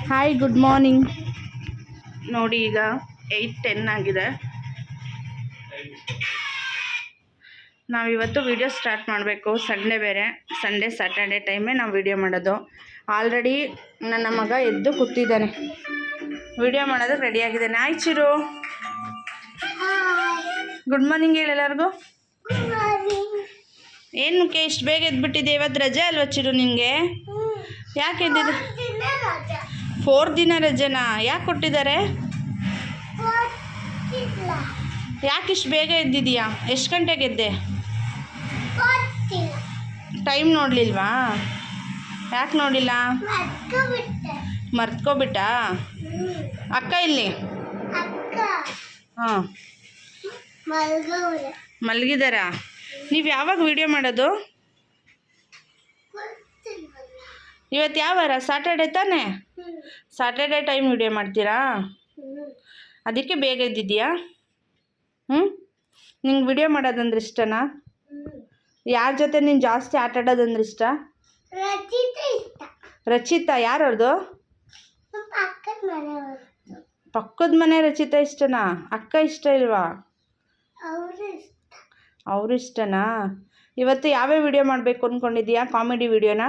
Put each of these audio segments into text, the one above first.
Hi good morning. ನೋಡಿ ಈಗ 8:10 ಆಗಿದೆ. ನಾವಿವತ್ತು ವಿಡಿಯೋ ಸ್ಟಾರ್ಟ್ ಮಾಡಬೇಕು. ಸಂಡೇ ಬೇರೆ, ಸಂಡೇ ಸ್ಯಾಟರ್ಡೆ ಟೈಮೇ ನಾವು ವಿಡಿಯೋ ಮಾಡೋದು. ಆಲ್ರೆಡಿ ನನ್ನ ಮಗ ಎದ್ದು ಕೂತಿದ್ದಾನೆ, ವಿಡಿಯೋ ಮಾಡೋದಕ್ಕೆ ರೆಡಿಯಾಗಿದ್ದಾನೆ. ಆಯ್ ಚಿರು, ಗುಡ್ ಮಾರ್ನಿಂಗ್ ಹೇಳಿ ಎಲ್ಲರಿಗೂ. ಏನಕ್ಕೆ ಇಷ್ಟು ಬೇಗ ಎದ್ಬಿಟ್ಟಿದೆ? ಇವತ್ತು ರಜೆ ಅಲ್ವಾ ಚಿರು ನಿನಗೆ? ಯಾಕೆ ಎದ್ದಿದೆ? 4 ದಿನ ರಜೆನಾ? ಯಾಕೆ ಕೊಟ್ಟಿದ್ದಾರೆ? ಯಾಕೆ ಇಷ್ಟು ಬೇಗ ಎದ್ದಿದೀಯಾ? ಎಷ್ಟು ಗಂಟೆಗೆ ಎದ್ದೆ? ಟೈಮ್ ನೋಡಲಿಲ್ವಾ? ಯಾಕೆ ನೋಡಿಲ್ಲ? ಮರ್ತ್ಕೊಬಿಟ್ಟಾ? ಅಕ್ಕ ಇಲ್ಲಿ? ಹಾಂ, ಮಲಗಿದಾರಾ? ನೀವು ಯಾವಾಗ ವಿಡಿಯೋ ಮಾಡೋದು? ಇವತ್ತು ಯಾವ ವಾರ? ಸ್ಯಾಟರ್ಡೆ ತಾನೇ? ಸ್ಯಾಟರ್ಡೆ ಟೈಮ್ ವಿಡಿಯೋ ಮಾಡ್ತೀರಾ? ಅದಕ್ಕೆ ಬೇಗ ಇದ್ದಿದ್ಯಾ? ನಿಂಗೆ ವಿಡಿಯೋ ಮಾಡೋದಂದ್ರೆ ಇಷ್ಟನಾ? ಯಾರ ಜೊತೆ ನೀನು ಜಾಸ್ತಿ ಆಟ ಆಡೋದಂದ್ರೆ ಇಷ್ಟ? ರಚಿತಾ. ಯಾರವ್ರದ್ದು? ಪಕ್ಕದ ಮನೆ ರಚಿತಾ ಇಷ್ಟನಾ? ಅಕ್ಕ ಇಷ್ಟ ಇಲ್ವಾ? ಅವರು ಇಷ್ಟನಾ? ಇವತ್ತು ಯಾವ್ಯಾವ ವಿಡಿಯೋ ಮಾಡಬೇಕು ಅಂದ್ಕೊಂಡಿದ್ದೀಯಾ? ಕಾಮಿಡಿ ವಿಡಿಯೋನಾ?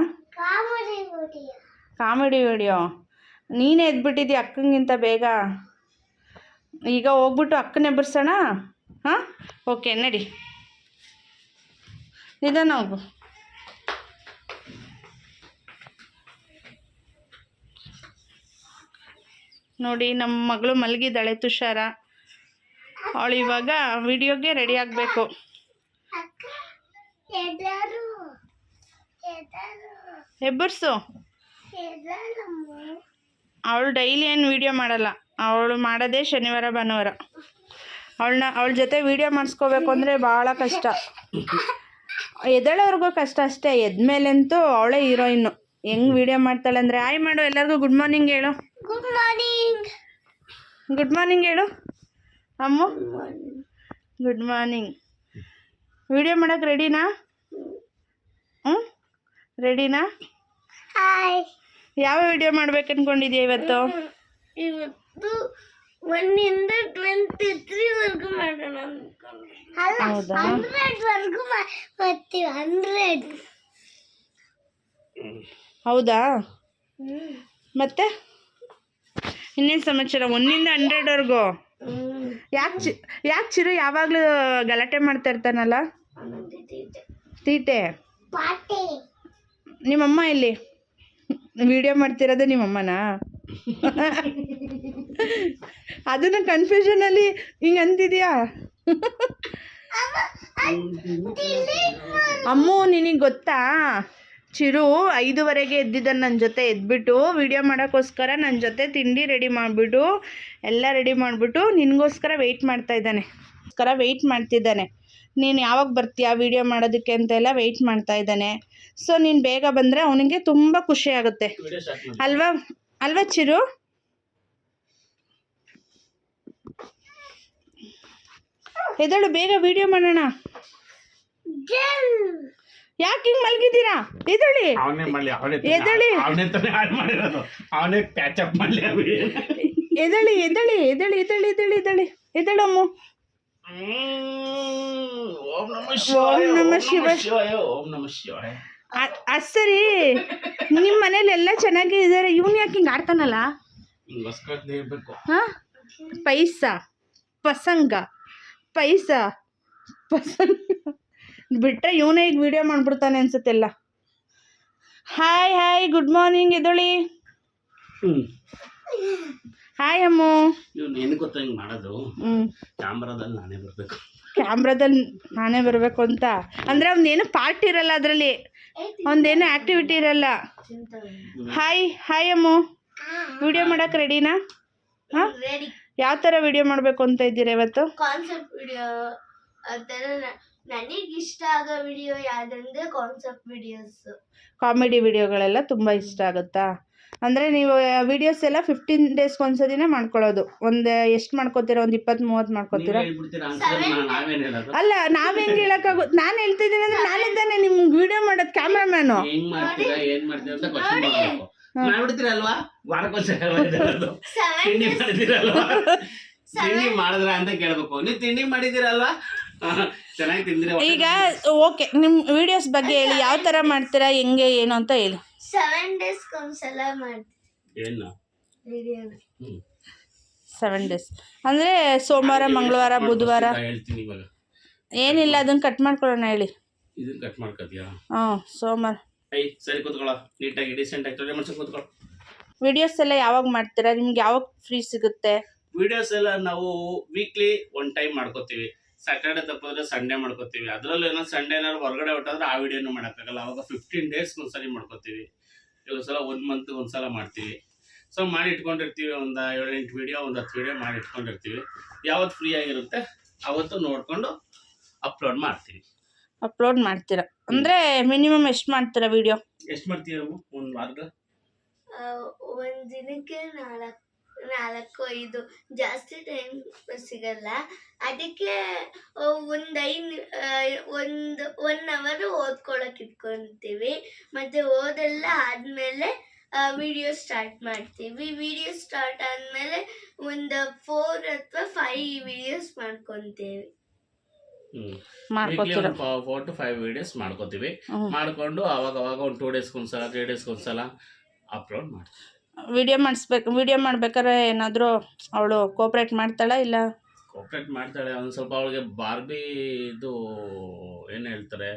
Comedy video. ನೀನೇ ಎದ್ಬಿಟ್ಟಿದ್ದೀಯ ಅಕ್ಕಂಗಿಂತ ಬೇಗ. ಈಗ ಹೋಗ್ಬಿಟ್ಟು ಅಕ್ಕನೇ ಬರ್ಸೋಣ. ಹಾಂ, ಓಕೆ, ನಡಿ, ನಿಧಾನ ಹೋಗು. ನೋಡಿ, ನಮ್ಮ ಮಗಳು ಮಲಗಿದ್ದಾಳೆ, ತುಷಾರ. ಅವಳು ಇವಾಗ ವಿಡಿಯೋಗೆ ರೆಡಿ ಆಗಬೇಕು. ಎಬ್ಬರ್ಸು. ಅವಳು ಡೈಲಿ ಏನು ವಿಡಿಯೋ ಮಾಡಲ್ಲ, ಅವಳು ಮಾಡೋದೇ ಶನಿವಾರ ಭಾನುವಾರ. ಅವಳ ಜೊತೆ ವಿಡಿಯೋ ಮಾಡಿಸ್ಕೋಬೇಕು ಅಂದರೆ ಭಾಳ ಕಷ್ಟ. ಎದ್ದೇಳೋರ್ಗೂ ಕಷ್ಟ ಅಷ್ಟೇ, ಎದ್ಮೇಲಂತೂ ಅವಳೇ ಹೀರೋಯಿನ್ನು. ಹೆಂಗೆ ವಿಡಿಯೋ ಮಾಡ್ತಾಳೆ ಅಂದರೆ. ಹಾಯ್ ಮಾಡು ಎಲ್ಲರಿಗೂ. ಗುಡ್ ಮಾರ್ನಿಂಗ್ ಹೇಳು. Good morning. ಗುಡ್ ಮಾರ್ನಿಂಗ್ ಹೇಳು ಅಮ್ಮು. Good morning. ವಿಡಿಯೋ ಮಾಡೋಕ್ಕೆ ರೆಡಿನಾ? ರೆಡಿನಾ? ಹಾಯ್. ಯಾವ ವಿಡಿಯೋ ಮಾಡ್ಬೇಕು ಅಂದ್ಕೊಂಡಿದ್ಯಾ ಇವತ್ತು? 1 ಇಂದ 23 ಮಾಡೋಣ. ಹೌದಾ? 100 ಹೌದಾ? ಮತ್ತೆ ಇನ್ನೇನು ಸಮಾಚಾರ? 1 ಇಂದ 100 ಯಾಕೆ ಚಿರು ಯಾವಾಗಲೂ ಗಲಾಟೆ ಮಾಡ್ತಾ ಇರ್ತಾನಲ್ಲ? ತೀಟೆ. ನಿಮ್ಮಮ್ಮ ಎಲ್ಲಿ? ವಿಡಿಯೋ ಮಾಡ್ತಿರೋದು ನಿಮ್ಮಮ್ಮನಾ? ಅದನ್ನು ಕನ್ಫ್ಯೂಷನಲ್ಲಿ ಹಿಂಗೆ ಅಂತಿದ್ಯಾ? ಅಮ್ಮು, ನಿನಗೆ ಗೊತ್ತಾ, ಚಿರು 5:15 ಎದ್ದಿದ್ದಾನೆ ನನ್ನ ಜೊತೆ. ಎದ್ಬಿಟ್ಟು ವಿಡಿಯೋ ಮಾಡೋಕ್ಕೋಸ್ಕರ ನನ್ನ ಜೊತೆ ತಿಂಡಿ ರೆಡಿ ಮಾಡಿಬಿಟ್ಟು ಎಲ್ಲ ರೆಡಿ ಮಾಡಿಬಿಟ್ಟು ನಿನಗೋಸ್ಕರ ವೆಯ್ಟ್ ಮಾಡ್ತಿದ್ದಾನೆ. ನೀನು ಯಾವಾಗ ಬರ್ತೀಯಾ ವಿಡಿಯೋ ಮಾಡೋದಕ್ಕೆ ಅಂತೆಲ್ಲ ವೆಯ್ಟ್ ಮಾಡ್ತಾ ಇದ್ದಾನೆ. ಸೊ ನೀನು ಬೇಗ ಬಂದರೆ ಅವನಿಗೆ ತುಂಬ ಖುಷಿ ಆಗುತ್ತೆ ಅಲ್ವಾ ಚಿರು? ಎದಳು, ಬೇಗ ವಿಡಿಯೋ ಮಾಡೋಣ. ಯಾಕೆ ಹಿಂಗೆ ಮಲಗಿದ್ದೀರಾ? ಎದಳಿ ಎದಳಿ ಎದಳಿ ಎದಳಿ ಎದಳಿ ಎದಳಿ ಎದಳಿ ಎದಳಿ ಎದಳಮ್ಮು. ಓಂ ನಮಃ ಶಿವಾಯ. ಸರಿ, ನಿಮ್ಮ ಮನೇಲಿ ಎಲ್ಲ ಚೆನ್ನಾಗಿ ಇದ್ದಾರೆ. ಇವನು ಯಾಕೆ ಹಿಂಗೆ ಆಡ್ತಾನಲ್ಲ? ಹಾಂ, ಪೈಸಾ ಪಸಂಗ ಬಿಟ್ಟರೆ ಇವನೇ ಈಗ ವಿಡಿಯೋ ಮಾಡಿಬಿಡ್ತಾನೆ ಅನ್ಸುತ್ತೆಲ್ಲ. Hi good morning. ಎದೊಳಿ. ಹಾಯ್ ಅಮ್ಮು. ಕ್ಯಾಮ್ರಾದಲ್ಲಿ ನಾನೇ ಬರಬೇಕು ಅಂತ ಅಂದರೆ ಅವನೇನು ಪಾರ್ಟ್ ಇರಲ್ಲ, ಅದರಲ್ಲಿ ಒಂದೇನು ಆ್ಯಕ್ಟಿವಿಟಿ ಇರಲ್ಲ. ಹಾಯ್ ಅಮ್ಮು. ವಿಡಿಯೋ ಮಾಡೋಕೆ ರೆಡಿನಾ? ಹಾಂ, ಯಾವ ಥರ ವಿಡಿಯೋ ಮಾಡಬೇಕು ಅಂತ ಇದ್ದೀರಾ ಇವತ್ತು? Concept video. ನನಗೆ ಇಷ್ಟ ಆಗೋ ವಿಡಿಯೋ ಯಾವುದಂದ್ರೆ ಕಾನ್ಸೆಪ್ಟ್ ವಿಡಿಯೋಸ್. ಕಾಮಿಡಿ ವಿಡಿಯೋಗಳೆಲ್ಲ ತುಂಬ ಇಷ್ಟ ಆಗುತ್ತಾ? ಅಂದರೆ ನೀವು ವಿಡಿಯೋಸ್ ಎಲ್ಲ 15 ಡೇಸ್ಗೆ ಒಂದ್ಸತಿನೇ ಮಾಡ್ಕೊಳ್ಳೋದು. ಎಷ್ಟು ಮಾಡ್ಕೋತೀರಾ? 20-30 ಮಾಡ್ಕೋತೀರಾ? ಅಲ್ಲ, ನಾವೇನು ಹೇಳೋಕ್ಕಾಗುತ್ತೆ? ನಾನು ಹೇಳ್ತಿದ್ದೀನಿ ಅಂದರೆ ನಾನೇ ತಾನೇ ನಿಮ್ಗೆ ವಿಡಿಯೋ ಮಾಡೋದು, ಕ್ಯಾಮ್ರಾಮ್ಯಾನು. ಮಾಡ್ಬಿಡ್ತೀರಲ್ವಾ? ವಾರಕ್ಕೊಂದ್ಸಲ ತಿಂಡಿ ಮಾಡಿದಿರಲ್ವಾ? ತಿಂಡಿ ಮಾಡಿದ್ರ ಅಂತ ಕೇಳ್ಬೇಕು. ನೀವು ತಿಂಡಿ ಮಾಡಿದಿರಲ್ವಾ? ಚೆನ್ನಾಗಿ ತಿಂದಿರ. ಈಗ ಓಕೆ, ನಿಮ್ಮ ವಿಡಿಯೋಸ್ ಬಗ್ಗೆ ಹೇಳಿ, ಯಾವ ಥರ ಮಾಡ್ತೀರಾ, ಹೆಂಗೆ ಏನು ಅಂತ ಹೇಳಿ. 7 days ಒಂದ್ಸಲ ಮಾಡ್ತೀವಿ ಏನು ವಿಡಿಯೋನ. 7 days ಅಂದರೆ ಸೋಮವಾರ, ಮಂಗಳವಾರ, ಬುಧವಾರ. ಹೇಳ್ತೀನಿ ಇವಾಗ. ಏನಿಲ್ಲ, ಅದನ್ನ ಕಟ್ ಮಾಡ್ಕೊಳ್ಳೋಣ ಹೇಳಿ. ಇದನ್ನ ಕಟ್ ಮಾಡ್ಕೊತೀಯಾ? ಸೋಮವಾರ. ಸರಿ, ಕೂತ್ಕೊಳ್ಳೋ. ನೀಟಾಗಿ ಡಿಸೆಂಟ್ ಆಗಿ ತೊಳೆ ಮಾಡ್ಸಕ್ ಕೂತ್ಕೊಳ್ಳೋ. ವಿಡಿಯೋಸ್ ಎಲ್ಲ ಯಾವಾಗ ಮಾಡ್ತೀರಾ? ನಿಮ್ಗೆ ಯಾವಾಗ ಫ್ರೀ ಸಿಗುತ್ತೆ? ವಿಡಿಯೋಸ್ ಎಲ್ಲ ನಾವು ವೀಕ್ಲಿ 1 time ಮಾಡ್ಕೋತೀವಿ. ಸ್ಯಾಟರ್ಡೆ ತಪ್ಪಿದ್ರೆ ಸಂಡೇ ಮಾಡ್ಕೋತೀವಿ. ಅದರಲ್ಲೂ ಏನೋ ಸಂಡೇ ಏನಾದ್ರು ಹೊರಗಡೆ ಹೊಟ್ಟೋದ್ರೆ ಆ ವಿಡಿಯೋನು ಮಾಡೋಕ್ಕಾಗಲ್ಲ. ಅವಾಗ 15 days ಒಂದ್ಸರಿ ಮಾಡ್ಕೋತೀವಿ. ಕೆಲವು ಸಲ 1 month ಒಂದ್ಸಲ ಮಾಡ್ತೀವಿ. ಸೊ ಮಾಡಿ ಇಟ್ಕೊಂಡಿರ್ತೀವಿ. ಒಂದು 7-8 ವಿಡಿಯೋ, ಒಂದು 10 ವಿಡಿಯೋ ಮಾಡಿ ಇಟ್ಕೊಂಡಿರ್ತೀವಿ. ಯಾವತ್ತು ಫ್ರೀ ಆಗಿರುತ್ತೆ ಅವತ್ತು ನೋಡಿಕೊಂಡು ಅಪ್ಲೋಡ್ ಮಾಡ್ತೀವಿ. ಅಪ್ಲೋಡ್ ಮಾಡ್ತೀರಾ ಅಂದರೆ ಮಿನಿಮಮ್ ಎಷ್ಟು ಮಾಡ್ತೀರಾ ವಿಡಿಯೋ? ಎಷ್ಟು ಮಾಡ್ತೀವಿ ನಾವು ಒಂದು ವಾರದ? ಒಂದ್ ದಿನಕ್ಕೆ 4-5 ಜಾಸ್ತಿ ಟೈಮ್ ಸಿಗಲ್ಲ. ಅದಕ್ಕೆ ಒಂದು 1 hour ಓದ್ಕೊಳಕ್ ಇಟ್ಕೊಂತೀವಿ. ಮತ್ತೆ ಓದೆಲ್ಲ ಆದ್ಮೇಲೆ ವಿಡಿಯೋ ಸ್ಟಾರ್ಟ್ ಮಾಡ್ತೀವಿ. ವಿಡಿಯೋ ಸ್ಟಾರ್ಟ್ ಆದ್ಮೇಲೆ ಒಂದು 4 ಅಥವಾ 5 ವಿಡಿಯೋಸ್ ಮಾಡ್ಕೊಂತೀವಿ. 4 to 5 ವಿಡಿಯೋಸ್ ಮಾಡ್ಕೋತೀವಿ. ಮಾಡ್ಕೊಂಡು ಅವಾಗ ಒಂದು 2 days ಒಂದ್ಸಲ, 3 days ಒಂದ್ಸಲ ಅಪ್ಲೋಡ್ ಮಾಡ್ತೀವಿ. ವಿಡಿಯೋ ಮಾಡ್ಬೇಕಾದ್ರೆ ಏನಾದರೂ ಅವಳು ಕೋಆಪ್ರೇಟ್ ಮಾಡ್ತಾಳಾ? ಇಲ್ಲ ಕೋಆಪ್ರೇಟ್ ಮಾಡ್ತಾಳೆ. ಒಂದು ಸ್ವಲ್ಪ ಅವಳಿಗೆ ಬಾರ್ಬಿ ಇದು ಏನು ಹೇಳ್ತಾರೆ,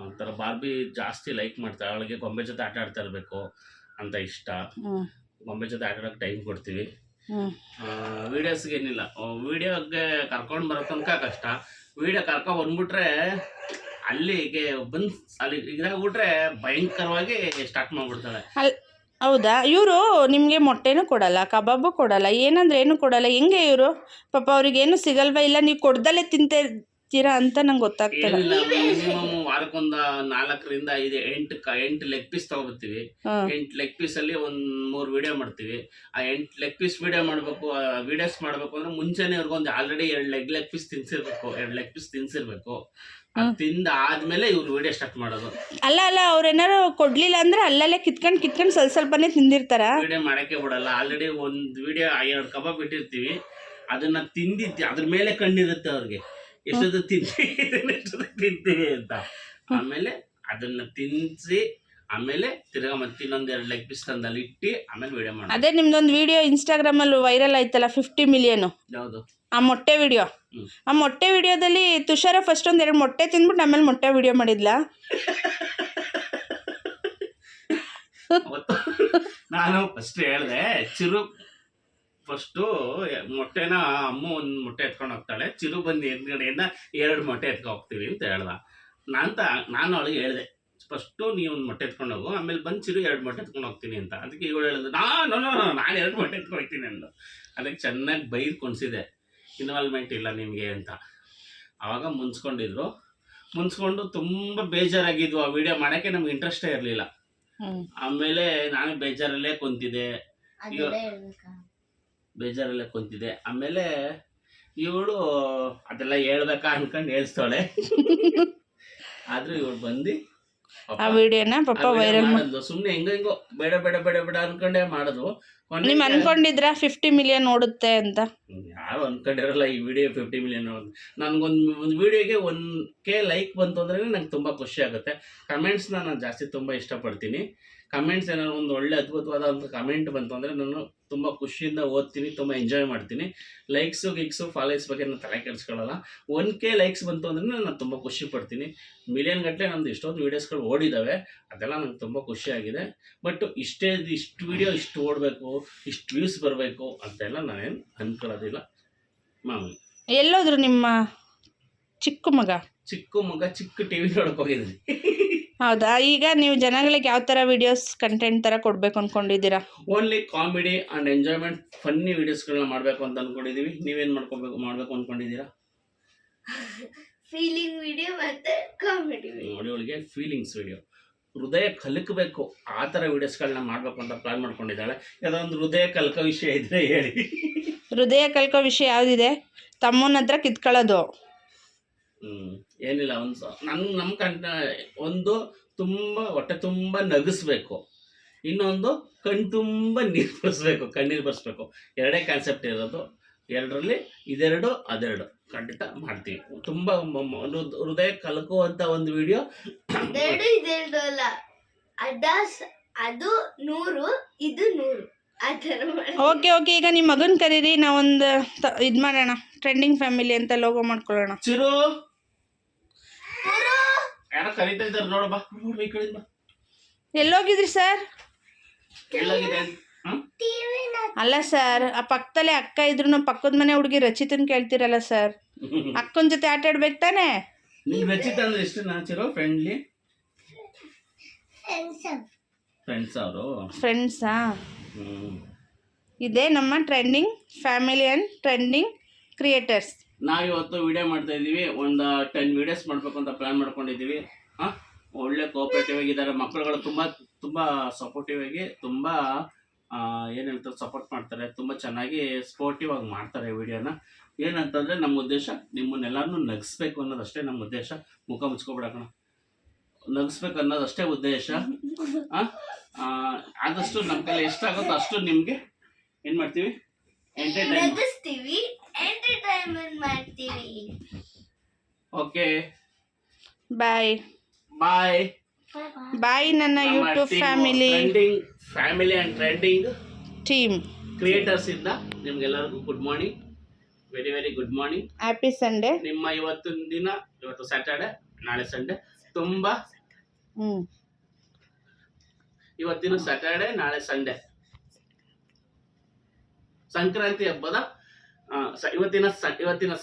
ಒಂಥರ ಬಾರ್ಬಿ ಜಾಸ್ತಿ ಲೈಕ್ ಮಾಡ್ತಾಳೆ. ಅವಳಿಗೆ ಗೊಂಬೆ ಜೊತೆ ಆಟ ಆಡ್ತಾ ಇರಬೇಕು ಅಂತ ಇಷ್ಟ. ಗೊಂಬೆ ಜೊತೆ ಆಟ ಆಡೋಕ್ಕೆ ಟೈಮ್ ಕೊಡ್ತೀವಿ. ವೀಡಿಯೋಸ್ಗೆ ಏನಿಲ್ಲ, ವೀಡಿಯೋಗೆ ಕರ್ಕೊಂಡು ಬರೋ ತನಕ ಕಷ್ಟ. ವೀಡಿಯೋ ಕರ್ಕೊಂಡು ಬಂದ್ಬಿಟ್ರೆ ಅಲ್ಲಿಗೆ ಬಂದು ಅಲ್ಲಿ ಇದಾಗ್ಬಿಟ್ರೆ ಭಯಂಕರವಾಗಿ ಸ್ಟಾರ್ಟ್ ಮಾಡ್ಬಿಡ್ತಾಳೆ. ಹೌದಾ? ಇವರು ನಿಮಗೆ ಮೊಟ್ಟೆನೂ ಕೊಡಲ್ಲ, ಕಬಾಬು ಕೊಡಲ್ಲ, ಏನಂದ್ರೆ ಏನು ಕೊಡಲ್ಲ. ಹೆಂಗೆ ಇವರು? ಪಾಪ ಅವ್ರಿಗೇನು ಸಿಗಲ್ವಾ? ಇಲ್ಲ ನೀವು ಕೊಡ್ದಲ್ಲೇ ತಿಂತೀರಾ ಅಂತ ನಂಗೆ ಗೊತ್ತಾಗ್ತಿಲ್ಲ. ಮಿನಿಮಮ್ ವಾರಕ್ಕೊಂದು 4ರಿಂದ 8 ಲೆಗ್ ಪೀಸ್ ತಗೊಬರ್ತೀವಿ. 8 ಲೆಗ್ ಪೀಸ್ ಅಲ್ಲಿ ಒಂದು 3 ವಿಡಿಯೋ ಮಾಡ್ತೀವಿ. ಆ 8 ಲೆಗ್ ಪೀಸ್ ವಿಡಿಯೋ ಮಾಡಬೇಕು, ವಿಡಿಯೋಸ್ ಮಾಡಬೇಕು ಅಂದ್ರೆ ಮುಂಚೆನೆ ಅವ್ರಿಗೊಂದು ಆಲ್ರೆಡಿ 2 ಲೆಗ್ ಪೀಸ್ ತಿನ್ಸಿರ್ಬೇಕು. 2 ಲೆಗ್ ಪೀಸ್ ತಿನ್ಸಿರ್ಬೇಕು. ತಿಂದ ಆದ್ಮೇಲೆ ಇವ್ರು ವಿಡಿಯೋ ಸ್ಟಾರ್ಟ್ ಮಾಡೋದು. ಅಲ್ಲ ಅವ್ರೇನಾರು ಕೊಡ್ಲಿಲ್ಲ ಅಂದ್ರೆ ಅಲ್ಲಲ್ಲೇ ಕಿತ್ಕೊಂಡು ಸ್ವಲ್ಪನೇ ತಿಂದಿರ್ತಾರ. ವಿಡಿಯೋ ಮಾಡಕ್ಕೆ ಬಿಡಲ್ಲ. ಆಲ್ರೆಡಿ ಒಂದು ವಿಡಿಯೋ 2 ಕಬಾಬ್ ಇಟ್ಟಿರ್ತೀವಿ. ಅದನ್ನ ಅದ್ರ ಮೇಲೆ ಕಣ್ಣಿರುತ್ತೆ ಅವ್ರಿಗೆ, ಎಷ್ಟೊತ್ತು ತಿಂತೀವಿ ಅಂತ. ಆಮೇಲೆ ಅದನ್ನ ತಿನ್ಸಿ ಆಮೇಲೆ ತಿರ್ಗಾ ಮತ್ತೆ ಇನ್ನೊಂದು 2 ಲೆಗ್ ಪೀಸ್ ತಂದಲ್ಲಿ ಇಟ್ಟು ಆಮೇಲೆ ವಿಡಿಯೋ ಮಾಡೋದು. ಅದೇ ನಿಮ್ದೊಂದು ವಿಡಿಯೋ ಇನ್ಸ್ಟಾಗ್ರಾಮ್ ಅಲ್ಲಿ ವೈರಲ್ ಆಯ್ತಲ್ಲ, 50 million. ಯಾವುದು? ಆ ಮೊಟ್ಟೆ ವಿಡಿಯೋ. ಆ ಮೊಟ್ಟೆ ವಿಡಿಯೋದಲ್ಲಿ ತುಷಾರ ಫಸ್ಟ್ 2 ಮೊಟ್ಟೆ ತಿಂದ್ಬಿಟ್ಟು ಆಮೇಲೆ ಮೊಟ್ಟೆ ವಿಡಿಯೋ ಮಾಡಿದ್ಲಾ? ನಾನು ಫಸ್ಟ್ ಹೇಳ್ದೆ, ಚಿರು ಫಸ್ಟು ಮೊಟ್ಟೆನ ಅಮ್ಮ 1 ಮೊಟ್ಟೆ ಎತ್ಕೊಂಡು ಹೋಗ್ತಾಳೆ, ಚಿರು ಬಂದು ಎದುರುಗಡೆಯಿಂದ 2 ಮೊಟ್ಟೆ ಎತ್ಕೊಂಡು ಹೋಗ್ತೀವಿ ಅಂತ ಹೇಳ್ದ. ನಾನು ಅವಳಿಗೆ ಹೇಳಿದೆ, ಫಸ್ಟು ನೀವು 1 ಮೊಟ್ಟೆ ಎತ್ಕೊಂಡು ಹೋಗು, ಆಮೇಲೆ ಬಂದು ಚಿರು 2 ಮೊಟ್ಟೆ ಎತ್ಕೊಂಡು ಹೋಗ್ತೀನಿ ಅಂತ. ಅದಕ್ಕೆ ಇವಳು ಹೇಳಿದ್ರು, ನಾನು 2 ಮೊಟ್ಟೆ ಎತ್ಕೊಂಡು ಹೋಗ್ತೀನಿ ಅಂದು. ಅದಕ್ಕೆ ಚೆನ್ನಾಗಿ ಬೈದು ಕೊಣಿಸಿದೆ, ಇನ್ವಾಲ್ವ್ಮೆಂಟ್ ಇಲ್ಲ ನಿಮಗೆ ಅಂತ. ಆವಾಗ ಮುನ್ಸ್ಕೊಂಡು ತುಂಬ ಬೇಜಾರಾಗಿದ್ವು. ಆ ವಿಡಿಯೋ ಮಾಡೋಕ್ಕೆ ನಮ್ಗೆ ಇಂಟ್ರೆಸ್ಟೇ ಇರಲಿಲ್ಲ. ಆಮೇಲೆ ನಾನು ಬೇಜಾರಲ್ಲೇ ಕುಂತಿದ್ದೆ. ಆಮೇಲೆ ಇವಳು ಅದೆಲ್ಲ ಹೇಳ್ಬೇಕಾ ಅನ್ಕೊಂಡು ಹೇಳ್ತಾಳೆ. ಆದ್ರೂ ಇವಳು ಬಂದು ಆ ವಿಡಿಯೋನ ಪಾಪ ವೈರಲ್ ಮಾಡೋದು. ಸುಮ್ಮನೆ ಹೆಂಗೋ ಬೇಡ ಬೇಡ ಬೇಡ ಬೇಡ ಅನ್ಕೊಂಡೇ ಮಾಡೋದು. ನೀವು ಅನ್ಕೊಂಡಿದ್ರ 50 million ನೋಡುತ್ತೆ ಅಂತ? ಯಾರು ಅನ್ಕೊಂಡಿರಲ್ಲ ಈ ವಿಡಿಯೋ 50 million ನೋಡೋದು. ನನಗೊಂದು ವಿಡಿಯೋಗೆ 1K ಲೈಕ್ ಬಂತು ಅಂದ್ರೆ ನಂಗೆ ತುಂಬ ಖುಷಿ ಆಗುತ್ತೆ. ಕಮೆಂಟ್ಸ್ನ ನಾನು ಜಾಸ್ತಿ ತುಂಬ ಇಷ್ಟಪಡ್ತೀನಿ. ಕಮೆಂಟ್ಸ್ ಏನಾದ್ರು ಒಂದು ಒಳ್ಳೆ ಅದ್ಭುತವಾದಂಥ ಕಮೆಂಟ್ ಬಂತು ಅಂದರೆ ನಾನು ತುಂಬ ಖುಷಿಯಿಂದ ಓದ್ತೀನಿ, ತುಂಬ ಎಂಜಾಯ್ ಮಾಡ್ತೀನಿ. ಗಿಕ್ಸು ಫಾಲೋಯರ್ಸ್ ಬಗ್ಗೆ ನಾನು ತಲೆ ಕೆಡಿಸ್ಕೊಳ್ಳಲ್ಲ. 1K ಲೈಕ್ಸ್ ಬಂತು ಅಂದ್ರೆ ನಾನು ತುಂಬ ಖುಷಿ ಪಡ್ತೀನಿ. ಮಿಲಿಯನ್ ಗಟ್ಟಲೆ ನಮ್ಮದು ಎಷ್ಟೊಂದು ವೀಡಿಯೋಸ್ಗಳು ಓಡಿದ್ದಾವೆ, ಅದೆಲ್ಲ ನಂಗೆ ತುಂಬ ಖುಷಿಯಾಗಿದೆ. ಬಟ್ ಇಷ್ಟು ವೀಡಿಯೋ ಇಷ್ಟು ಓಡಬೇಕು, ಇಷ್ಟು ವ್ಯೂಸ್ ಬರಬೇಕು ಅಂತೆಲ್ಲ ನಾನೇನು ಅಂದ್ಕೊಳ್ಳೋದಿಲ್ಲ. ಮಾಮೂಲಿ. ಎಲ್ಲೋದ್ರು ನಿಮ್ಮ ಚಿಕ್ಕ ಮಗ ಚಿಕ್ಕ ಟಿವಿ ನೋಡಕ್ಕೆ ಹೋಗಿದ್ದೀನಿ. ಹೌದಾ? ಈಗ ನೀವು ಜನಗಳಿಗೆ ಯಾವ ಥರ ವಿಡಿಯೋಸ್ ಕಂಟೆಂಟ್ ಥರ ಕೊಡಬೇಕು ಅಂದ್ಕೊಂಡಿದ್ದೀರಾ? Only comedy and enjoyment funny ವೀಡಿಯೋಸ್ಗಳನ್ನ ಮಾಡಬೇಕು ಅಂತ ಅಂದ್ಕೊಂಡಿದ್ದೀವಿ. ನೀವೇನು ಮಾಡಬೇಕು ಅಂದ್ಕೊಂಡಿದ್ದೀರಾ? ಫೀಲಿಂಗ್ ವಿಡಿಯೋ ಮತ್ತು ಕಾಮಿಡಿ ನೋಡಿ, ಅವಳಿಗೆ ಫೀಲಿಂಗ್ಸ್ ವಿಡಿಯೋ, ಹೃದಯ ಕಲಕಬೇಕು ಆ ಥರ ವೀಡಿಯೋಸ್ಗಳನ್ನ ಮಾಡಬೇಕು ಅಂತ ಪ್ಲಾನ್ ಮಾಡ್ಕೊಂಡಿದ್ದಾಳೆ. ಯಾವುದೋ ಒಂದು ಹೃದಯ ಕಲಕೋ ವಿಷಯ ಇದ್ದರೆ ಹೇಳಿ. ಹೃದಯ ಕಲ್ಕೋ ವಿಷಯ ಯಾವುದಿದೆ? ತಮ್ಮನ ಹತ್ರ ಕಿತ್ಕೊಳ್ಳೋದು. ಏನಿಲ್ಲ, ಒಂದು ತುಂಬ ಹೊಟ್ಟೆ ತುಂಬ ನಗಿಸ್ಬೇಕು. ಇನ್ನೊಂದು ಕಣ್ಣು ತುಂಬ ನೀರು ಬರ್ಸ್ಬೇಕು, ಕಣ್ಣೀರು ಬರ್ಸ್ಬೇಕು. ಎರಡೇ ಕಾನ್ಸೆಪ್ಟ್ ಇರೋದು. ಎರಡರಲ್ಲಿ ಇದೆರಡು ಅದೆರಡು ಖಂಡಿತ ಮಾಡ್ತೀವಿ. ತುಂಬ ಹೃದಯ ಕಲಕುವಂಥ ಒಂದು ವಿಡಿಯೋ. ಇದೆರಡು ಅಲ್ಲ, ಅದು 100 ಇದು 100 ಆ ಥರ ಮಾಡಿ. ಓಕೆ ಓಕೆ, ಈಗ ನಿಮ್ಮ ಮಗನ ಕರೀರಿ, ನಾವೊಂದು ಇದು ಮಾಡೋಣ, ಟ್ರೆಂಡಿಂಗ್ ಫ್ಯಾಮಿಲಿ ಅಂತ ಲೋಗೋ ಮಾಡ್ಕೊಳ್ಳೋಣ. ಚಿರು ಯಾರೋ ಕರೀತಾ ಇದ್ದಾರೆ ನೋಡಬ್ಬಾ, ನೋಡ್ಬ ಈ ಕಡೆ ಬಾ. ಎಲ್ಲೋಗಿದ್ರಿ ಸರ್? ಎಲ್ಲೋಗಿದೆ? ಅಲ್ಲ ಸರ್, ಆ ಪಕ್ಕದಲ್ಲೇ ಅಕ್ಕ ಇದ್ರು ಪಕ್ಕದ ಮನೆ ಹುಡುಗಿ ರಚಿತನ್ ಕೇಳ್ತಿರಲ್ಲ ಸರ್, ಅಕ್ಕನ ಜೊತೆ ಆಟ ಆಡ್ಬೇಕು ತಾನೆ? ನಿಂಗೆ ರಚಿತ ಅಂದ್ರೆ ಎಷ್ಟು ಚಿರು? ಫ್ರೆಂಡ್ಲಿ ಫ್ರೆಂಡ್ಸ್ ಅವರು. ಫ್ರೆಂಡ್ಸಾ? ಇದೇ ನಮ್ಮ trending family and trending creators. ನಾವಿವತ್ತು ವಿಡಿಯೋ ಮಾಡ್ತಾ ಇದ್ದೀವಿ. ಒಂದು 10 ವೀಡಿಯೋಸ್ ಮಾಡಬೇಕು ಅಂತ ಪ್ಲ್ಯಾನ್ ಮಾಡ್ಕೊಂಡಿದ್ದೀವಿ. ಹಾಂ, ಒಳ್ಳೆ ಕೋಆಪ್ರೇಟಿವ್ ಆಗಿದ್ದಾರೆ ಮಕ್ಕಳುಗಳು. ತುಂಬ ಸಪೋರ್ಟಿವ್ ಆಗಿ, ತುಂಬ ಏನು ಹೇಳ್ತಾರೆ, ಸಪೋರ್ಟ್ ಮಾಡ್ತಾರೆ. ತುಂಬ ಚೆನ್ನಾಗಿ ಸ್ಪೋರ್ಟಿವ್ ಆಗಿ ಮಾಡ್ತಾರೆ ವಿಡಿಯೋನ. ಏನಂತಂದರೆ ನಮ್ಮ ಉದ್ದೇಶ ನಿಮ್ಮನ್ನೆಲ್ಲರನ್ನೂ ನಗಿಸ್ಬೇಕು ಅನ್ನೋದಷ್ಟೇ ನಮ್ಮ ಉದ್ದೇಶ. ಮುಖ ಮುಚ್ಕೊಬಿಡೋಣ, ನಗಿಸ್ಬೇಕು ಅನ್ನೋದಷ್ಟೇ ಉದ್ದೇಶ. ಆದಷ್ಟು ನಮ್ಮ ಕೈಲಿ ಎಷ್ಟಾಗುತ್ತೋ ಅಷ್ಟು ನಿಮಗೆ ಏನು ಮಾಡ್ತೀವಿ, ನಗಿಸ್ತೀವಿ, ಎಂಟರ್ಟೈನ್ಮೆಂಟ್ ಮಾಡ್ತೀವಿ. ಓಕೆ, ಬಾಯ್ ಬಾಯ್ ಬಾಯ್ ನನ್ನ YouTube family and trending team creators ಇಂದ ನಿಮ್ಗೆಲ್ಲರಿಗೂ good morning, very very good morning. Happy Sunday. ನಿಮ್ಮ ಇವತ್ತಿನ ದಿನ, ಇವತ್ತು ಸ್ಯಾಟರ್ಡೆ, ನಾಳೆ ಸಂಡೇ, ತುಂಬ ಇವತ್ತಿನ ಸ್ಯಾಟರ್ಡೆ, ನಾಳೆ ಸಂಡೇ, ಸಂಕ್ರಾಂತಿ ಹಬ್ಬದ ಇವತ್ತಿನ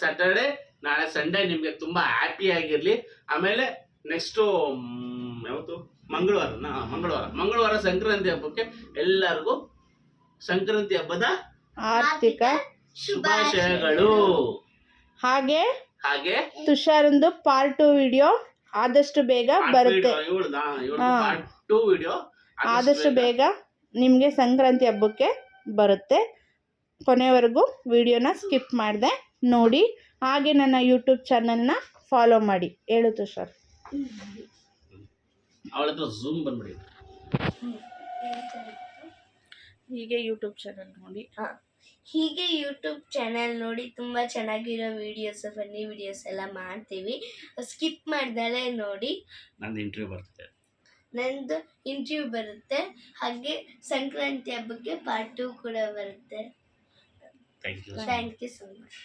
ಸ್ಯಾಟರ್ಡೆ, ನಾಳೆ ಸಂಡೇ ನಿಮಗೆ ತುಂಬ ಹ್ಯಾಪಿ ಆಗಿರಲಿ. ಆಮೇಲೆ ನೆಕ್ಸ್ಟು ಯಾವತ್ತು? ಮಂಗಳವಾರ ಸಂಕ್ರಾಂತಿ ಹಬ್ಬಕ್ಕೆ ಎಲ್ಲರಿಗೂ ಸಂಕ್ರಾಂತಿ ಹಬ್ಬದ ಆರ್ಥಿಕ ಶುಭಾಶಯಗಳು. ಹಾಗೆ ಹಾಗೆ ತುಷಾರಂದು ಪಾರ್ಟ್ 2 ವಿಡಿಯೋ ಆದಷ್ಟು ಬೇಗ ಬರುತ್ತೆ. ಪಾರ್ಟ್ 2 ವಿಡಿಯೋ ಆದಷ್ಟು ಬೇಗ ನಿಮಗೆ ಸಂಕ್ರಾಂತಿ ಹಬ್ಬಕ್ಕೆ ಬರುತ್ತೆ. ಕೊನೆವರೆಗೂ ವಿಡಿಯೋನ ಸ್ಕಿಪ್ ಮಾಡಿದೆ ನೋಡಿ. ಹಾಗೆ ನನ್ನ ಯೂಟ್ಯೂಬ್ ಚಾನಲ್ನ ಫಾಲೋ ಮಾಡಿ. ಹೇಳು ತುಷಾರ್. ಅವಳ ಹತ್ರ ಝೂಮ್ ಬಂದ್ಬಿಡಿ. ಹೀಗೆ ಯೂಟ್ಯೂಬ್ ಚಾನಲ್ ನೋಡಿ. ಹೀಗೆ ಯೂಟ್ಯೂಬ್ ಚಾನಲ್ ನೋಡಿ, ತುಂಬ ಚೆನ್ನಾಗಿರೋ ವಿಡಿಯೋಸ್, ಫನ್ನಿ ವಿಡಿಯೋಸ್ ಎಲ್ಲ ಮಾಡ್ತೀವಿ. ಸ್ಕಿಪ್ ಮಾಡ್ದಲೇ ನೋಡಿ. ನಂದು ಇಂಟರ್ವ್ಯೂ ಬರ್ತದೆ, ನಂದು ಇಂಟರ್ವ್ಯೂ ಬರುತ್ತೆ. ಹಾಗೆ ಸಂಕ್ರಾಂತಿ ಹಬ್ಬಕ್ಕೆ ಪಾರ್ಟ್ 2 ಕೂಡ ಬರುತ್ತೆ. Thank you so much.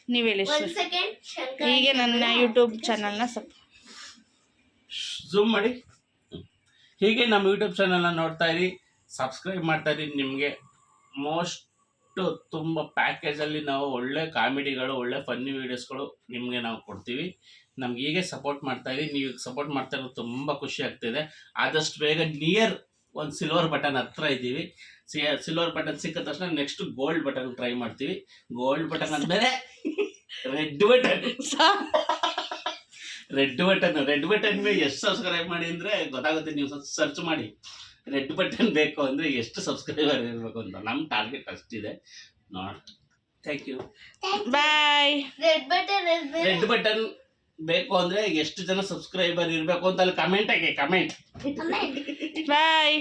ನೀವು ಹೇಳಿ. ಒಂದು ಸೆಕೆಂಡ್. ಹೀಗೆ ನನ್ನ ಯೂಟ್ಯೂಬ್ ಚಾನಲ್ನ ಝೂಮ್ ಮಾಡಿ. ಹೀಗೆ ನಮ್ಮ ಯೂಟ್ಯೂಬ್ ಚಾನಲ್ನ ನೋಡ್ತಾ ಇರಿ, ಸಬ್ಸ್ಕ್ರೈಬ್ ಮಾಡ್ತಾ ಇರಿ. ನಿಮಗೆ ಮೋಸ್ಟು ತುಂಬ ಪ್ಯಾಕೇಜಲ್ಲಿ ನಾವು ಒಳ್ಳೆ ಕಾಮಿಡಿಗಳು, ಒಳ್ಳೆ ಫನ್ನಿ ವೀಡಿಯೋಸ್ಗಳು ನಿಮಗೆ ನಾವು ಕೊಡ್ತೀವಿ. ನಮ್ಗೆ ಹೀಗೆ ಸಪೋರ್ಟ್ ಮಾಡ್ತಾ ಇರಿ. ನೀವು ಸಪೋರ್ಟ್ ಮಾಡ್ತಾ ಇರೋದು ತುಂಬ ಖುಷಿ ಆಗ್ತಿದೆ. ಆದಷ್ಟು ಬೇಗ ನಿಯರ್ ಒಂದು ಸಿಲ್ವರ್ ಬಟನ್ ಹತ್ರ ಇದ್ದೀವಿ. ಸಿಲ್ವರ್ ಬಟನ್ ಸಿಕ್ಕ ತಕ್ಷಣ ನೆಕ್ಸ್ಟ್ ಗೋಲ್ಡ್ ಬಟನ್ ಟ್ರೈ ಮಾಡ್ತೀವಿ. ಗೋಲ್ಡ್ ಬಟನ್ ಅಂದಮೇಲೆ ರೆಡ್ ಬಟನ್ ಮೇಲೆ ಎಷ್ಟು ಸಬ್ಸ್ಕ್ರೈಬ್ ಮಾಡಿ ಅಂದರೆ ಗೊತ್ತಾಗುತ್ತೆ. ನೀವು ಸರ್ಚ್ ಮಾಡಿ, ರೆಡ್ ಬಟನ್ ಬೇಕು ಅಂದರೆ ಎಷ್ಟು ಸಬ್ಸ್ಕ್ರೈಬರ್ ಇರಬೇಕು ಅಂತ. ನಮ್ಮ ಟಾರ್ಗೆಟ್ ಅಷ್ಟಿದೆ ನೋಡಿ. Thank you, bye. Red button ಬೇಕು ಅಂದರೆ ಎಷ್ಟು ಜನ ಸಬ್ಸ್ಕ್ರೈಬರ್ ಇರಬೇಕು ಅಂತ ಅಲ್ಲಿ ಕಮೆಂಟ್ ಆಗಿ ಕಮೆಂಟ್. ಬಾಯ್.